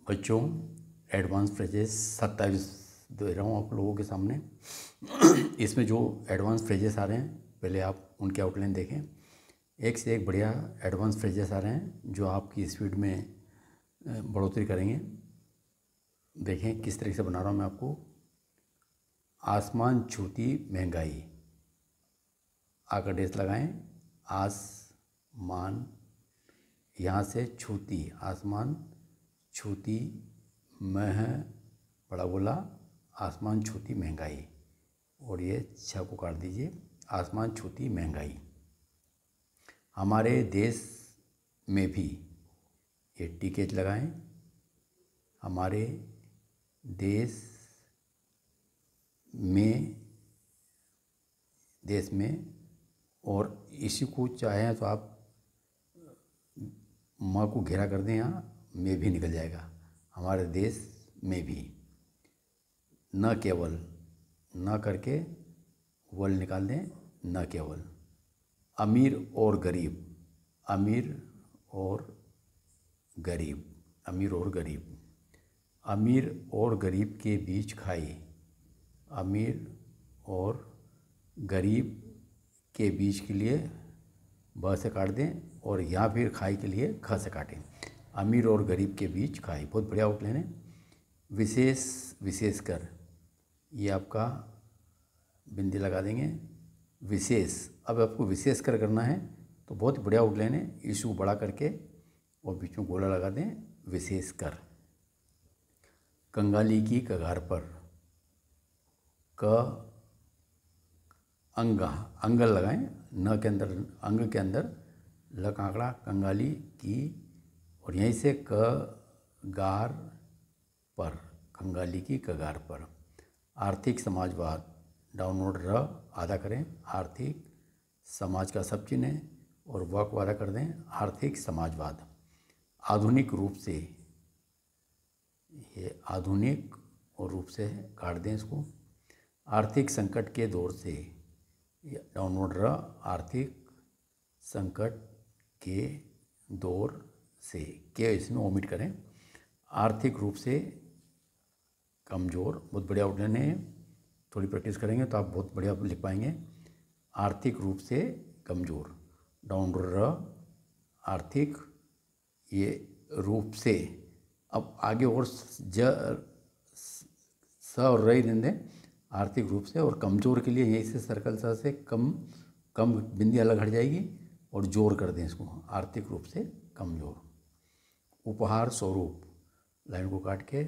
बच्चों, advance phrases 27 दे रहा हूँ आप लोगों के सामने। इसमें जो एडवांस फ्रेजेस आ रहे हैं पहले आप उनके आउटलाइन देखें। एक से एक बढ़िया एडवांस फ्रेजेस आ रहे हैं जो आपकी स्पीड में बढ़ोतरी करेंगे। देखें किस तरीके से बना रहा हूँ मैं आपको। आसमान छूती महंगाई, आकर डेस लगाएं। आसमान, यहाँ से छूती, आसमान छूती मह, बड़ा बोला, आसमान छूती महंगाई, और ये छ को काट दीजिए। आसमान छूती महंगाई। हमारे देश में भी, ये टीकेज लगाएं। हमारे देश में, और इसी को चाहें तो आप माँ को घेरा कर दें, यहाँ में भी निकल जाएगा। हमारे देश में भी, न केवल, न करके वल निकाल दें, न केवल। अमीर और गरीब, अमीर और गरीब, अमीर और गरीब। अमीर और गरीब के बीच खाई, अमीर और गरीब के बीच के लिए ब से काट दें, और या फिर खाई के लिए ख से काटें। अमीर और गरीब के बीच खाई, बहुत बढ़िया आउटलाइन है। विशेष, विशेषकर, ये आपका बिंदी लगा देंगे। विशेष, अब आपको विशेषकर करना है तो बहुत बढ़िया आउटलाइन है। इशू बड़ा करके और बीच में गोला लगा दें, विशेषकर। कंगाली की कगार पर, क अंग, अंगल लगाएं, न के अंदर, अंग के अंदर ल कांकड़ा, कंगाली की, और यहीं से कगार पर, कंगाली की कगार पर। आर्थिक समाजवाद, डाउनलोड र आधा करें, आर्थिक समाज का सब चिन्ह है, और व को आधा कर दें, आर्थिक समाजवाद। आधुनिक रूप से, ये आधुनिक और रूप से काट दें इसको। आर्थिक संकट के दौर से, डाउनलोड र, आर्थिक संकट के दौर से, के इसमें ओमिट करें। आर्थिक रूप से कमज़ोर, बहुत बढ़िया आउटलाइन है। थोड़ी प्रैक्टिस करेंगे तो आप बहुत बढ़िया लिख पाएंगे। आर्थिक रूप से कमज़ोर, डाउनलोड र, आर्थिक, ये रूप से। अब आगे और स और र ही दें, आर्थिक रूप से। और कमज़ोर के लिए यहीं से सर्कल सा से कम, कम बिंदी अलग हट जाएगी, और जोर कर दें इसको, आर्थिक रूप से कमज़ोर। उपहार स्वरूप, लाइन को काट के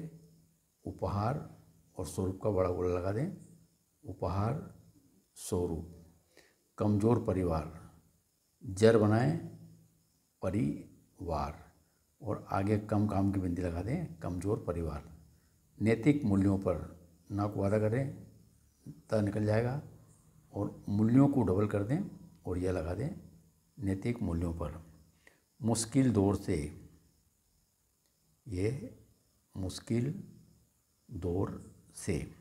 उपहार और स्वरूप का बड़ा गोला लगा दें, उपहार स्वरूप। कमज़ोर परिवार, जर बनाएं, परिवार, और आगे कम काम की बिंदी लगा दें, कमज़ोर परिवार। नैतिक मूल्यों पर, ना को आधा करें, त निकल जाएगा, और मूल्यों को डबल कर दें और यह लगा दें, नैतिक मूल्यों पर। मुश्किल दौर से, ये मुश्किल दौर से।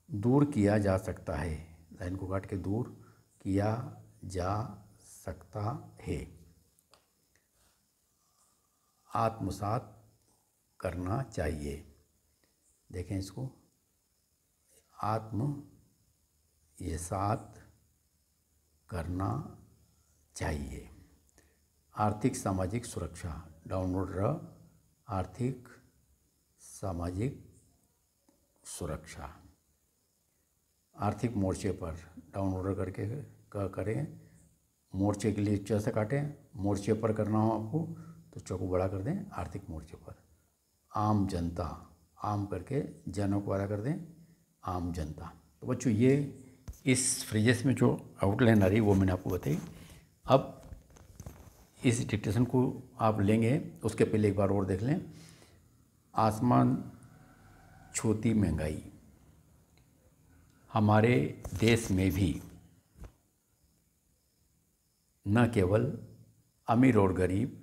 दूर किया जा सकता है, लाइन को काट के दूर किया जा सकता है। आत्मसात करना चाहिए, देखें इसको, आत्म, ये साथ करना चाहिए। आर्थिक सामाजिक सुरक्षा, डाउनलोड र, आर्थिक सामाजिक सुरक्षा। आर्थिक मोर्चे पर, डाउनलोड करके करें, मोर्चे के लिए च से काटें। मोर्चे पर करना हो आपको तो च को बड़ा कर दें, आर्थिक मोर्चे पर। आम जनता, आम करके जनों को आधा कर दें, आम जनता। तो बच्चों, ये इस फ्रेजेस में जो आउटलाइन आ रही है वो मैंने आपको बताई। अब इस डिक्टेशन को आप लेंगे, उसके पहले एक बार और देख लें। आसमान छूती महंगाई, हमारे देश में भी, न केवल अमीर और गरीब,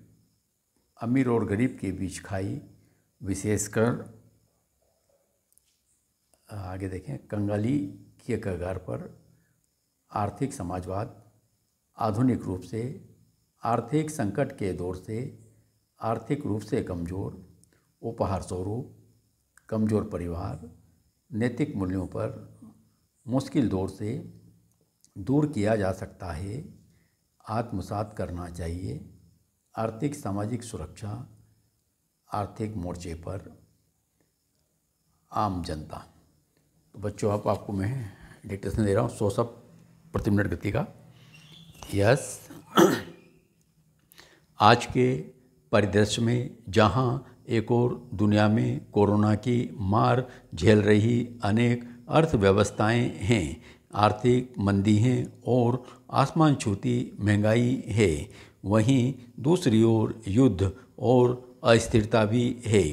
अमीर और गरीब के बीच खाई, विशेषकर, आगे देखें, कंगाली के कगार पर। आर्थिक समाजवाद, आधुनिक रूप से, आर्थिक संकट के दौर से, आर्थिक रूप से कमज़ोर, उपहार स्वरूप कमज़ोर परिवार नैतिक मूल्यों पर मुश्किल दौर से दूर किया जा सकता है। आत्मसात करना चाहिए। आर्थिक सामाजिक सुरक्षा, आर्थिक मोर्चे पर आम जनता। तो बच्चों अब आपको मैं डिक्टेशन दे रहा हूँ 100 शब्द प्रति मिनट गति का। यस, आज के परिदृश्य में जहां एक और दुनिया में कोरोना की मार झेल रही अनेक अर्थव्यवस्थाएं हैं, आर्थिक मंदी है और आसमान छूती महंगाई है, वहीं दूसरी ओर युद्ध और अस्थिरता भी है।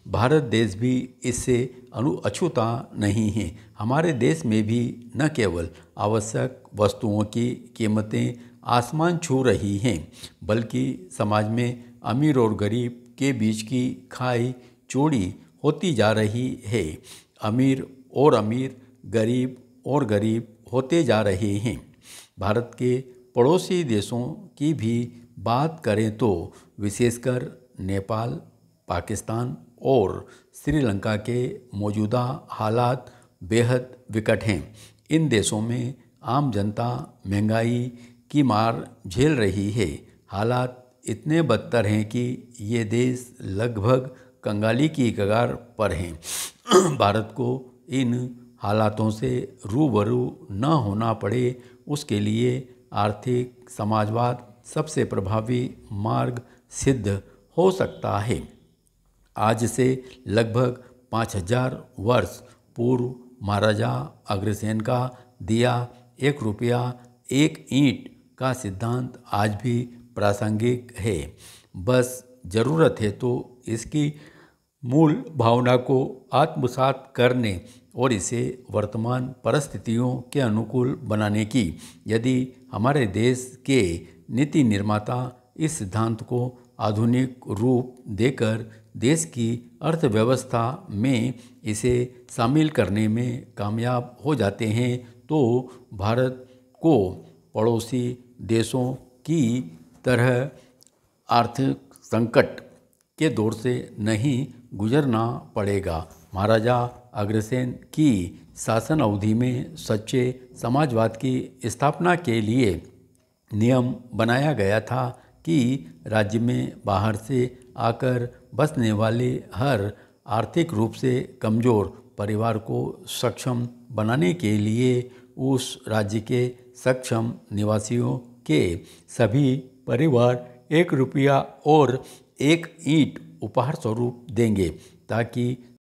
भारत देश भी इससे अछूता नहीं है। हमारे देश में भी न केवल आवश्यक वस्तुओं की कीमतें आसमान छू रही हैं, बल्कि समाज में अमीर और गरीब के बीच की खाई चौड़ी होती जा रही है। अमीर और अमीर, गरीब और गरीब होते जा रहे हैं। भारत के पड़ोसी देशों की भी बात करें तो विशेषकर नेपाल, पाकिस्तान और श्रीलंका के मौजूदा हालात बेहद विकट हैं। इन देशों में आम जनता महंगाई की मार झेल रही है। हालात इतने बदतर हैं कि ये देश लगभग कंगाली की कगार पर हैं। भारत को इन हालातों से रूबरू न होना पड़े, उसके लिए आर्थिक समाजवाद सबसे प्रभावी मार्ग सिद्ध हो सकता है। आज से लगभग 5000 वर्ष पूर्व महाराजा अग्रसेन का दिया 1 रुपया 1 ईंट का सिद्धांत आज भी प्रासंगिक है। बस ज़रूरत है तो इसकी मूल भावना को आत्मसात करने और इसे वर्तमान परिस्थितियों के अनुकूल बनाने की। यदि हमारे देश के नीति निर्माता इस सिद्धांत को आधुनिक रूप देकर देश की अर्थव्यवस्था में इसे शामिल करने में कामयाब हो जाते हैं, तो भारत को पड़ोसी देशों की तरह आर्थिक संकट के दौर से नहीं गुजरना पड़ेगा। महाराजा अग्रसेन की शासन अवधि में सच्चे समाजवाद की स्थापना के लिए नियम बनाया गया था कि राज्य में बाहर से आकर बसने वाले हर आर्थिक रूप से कमज़ोर परिवार को सक्षम बनाने के लिए उस राज्य के सक्षम निवासियों के सभी परिवार 1 रुपया और 1 ईंट उपहार स्वरूप देंगे, ताकि